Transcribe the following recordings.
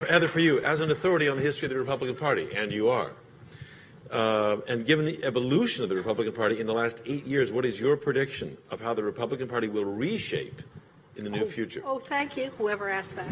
Heather, for you, as an authority on the history of the Republican Party, and you are, and given the evolution of the Republican Party in the last 8 years, what is your prediction of how the Republican Party will reshape in the new future? Oh, thank you, whoever asked that.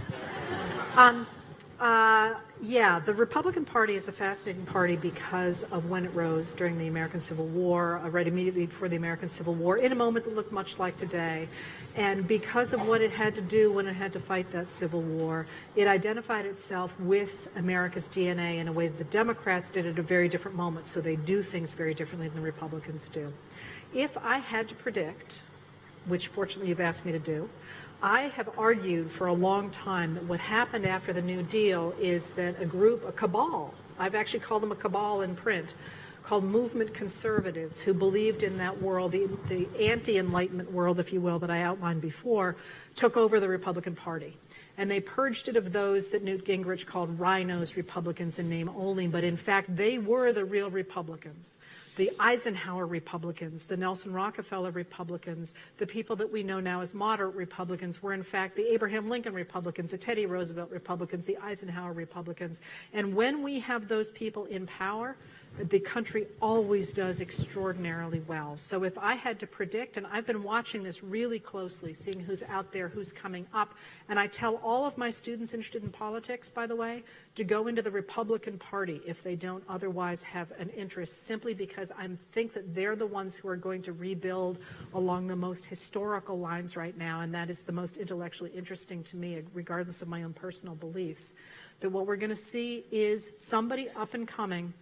Yeah, the Republican Party is a fascinating party because of when it rose during the American Civil War, right immediately before the American Civil War, in a moment that looked much like today. And because of what it had to do when it had to fight that Civil War, it identified itself with America's DNA in a way that the Democrats did at a very different moment. So they do things very differently than the Republicans do. If I had to predict, which fortunately you've asked me to do, I have argued for a long time that what happened after the New Deal is that a cabal, I've actually called them a cabal in print, called movement conservatives, who believed in that world, the anti-Enlightenment world, if you will, that I outlined before, took over the Republican Party. And they purged it of those that Newt Gingrich called rhinos Republicans in name only, but in fact they were the real Republicans. The Eisenhower Republicans, the Nelson Rockefeller Republicans, the people that we know now as moderate Republicans were in fact the Abraham Lincoln Republicans, the Teddy Roosevelt Republicans, the Eisenhower Republicans. And when we have those people in power, the country always does extraordinarily well. So if I had to predict, and I've been watching this really closely, seeing who's out there, who's coming up, and I tell all of my students interested in politics, by the way, to go into the Republican Party if they don't otherwise have an interest, simply because I think that they're the ones who are going to rebuild along the most historical lines right now, and that is the most intellectually interesting to me, regardless of my own personal beliefs. That what we're going to see is somebody up and coming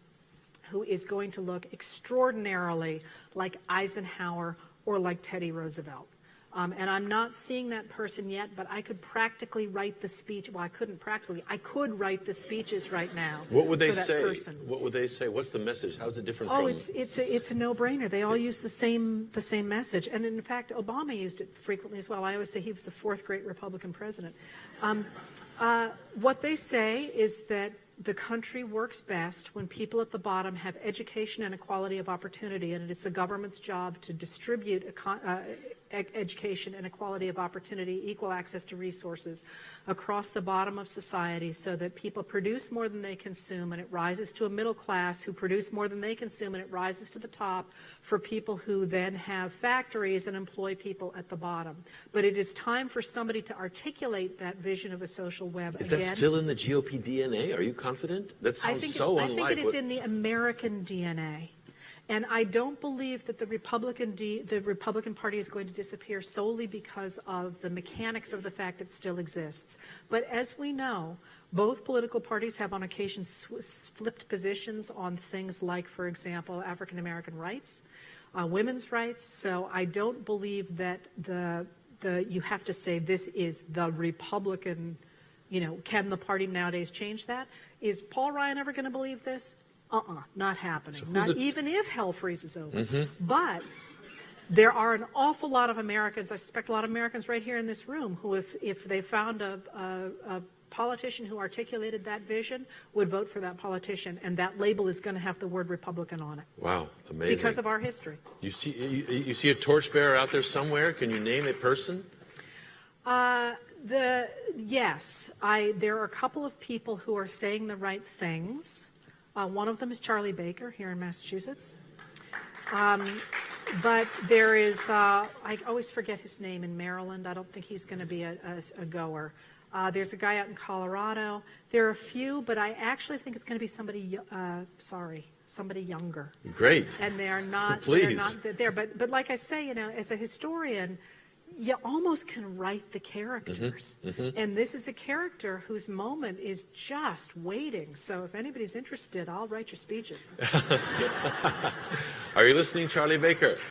who is going to look extraordinarily like Eisenhower or like Teddy Roosevelt. And I'm not seeing that person yet, but I could practically write the speech. Well, I couldn't practically. I could write the speeches right now. What would they for that say? person. What would they say? What's the message? How's it different Oh, from? it's a no-brainer. They all use the same message, and in fact, Obama used it frequently as well. I always say he was the fourth great Republican president. What they say is that the country works best when people at the bottom have education and equality of opportunity, and it is the government's job to distribute education and equality of opportunity, equal access to resources across the bottom of society so that people produce more than they consume, and it rises to a middle class who produce more than they consume, and it rises to the top for people who then have factories and employ people at the bottom. But it is time for somebody to articulate that vision of a social web again. Is that still in the GOP DNA? Are you confident? That sounds so unlike. I think it is in the American DNA. And I don't believe that the Republican Party is going to disappear solely because of the mechanics of the fact it still exists. But as we know, both political parties have on occasion flipped positions on things like, for example, African American rights, women's rights. So I don't believe that you have to say this is the Republican, can the party nowadays change that? Is Paul Ryan ever going to believe this? Not happening. So not even if hell freezes over. Mm-hmm. But there are an awful lot of Americans, I suspect a lot of Americans right here in this room, who if they found a politician who articulated that vision, would vote for that politician, and that label is going to have the word Republican on it. Wow, amazing. Because of our history. You see a torchbearer out there somewhere? Can you name a person? Yes, there are a couple of people who are saying the right things. One of them is Charlie Baker here in Massachusetts. But there is, I always forget his name, in Maryland. I don't think he's going to be a goer. There's a guy out in Colorado. There are a few, but I actually think it's going to be somebody, somebody younger. Great. And they're not, Please. they're not there. But like I say, as a historian, you almost can write the characters. Mm-hmm, mm-hmm. And this is a character whose moment is just waiting. So if anybody's interested, I'll write your speeches. Are you listening, Charlie Baker?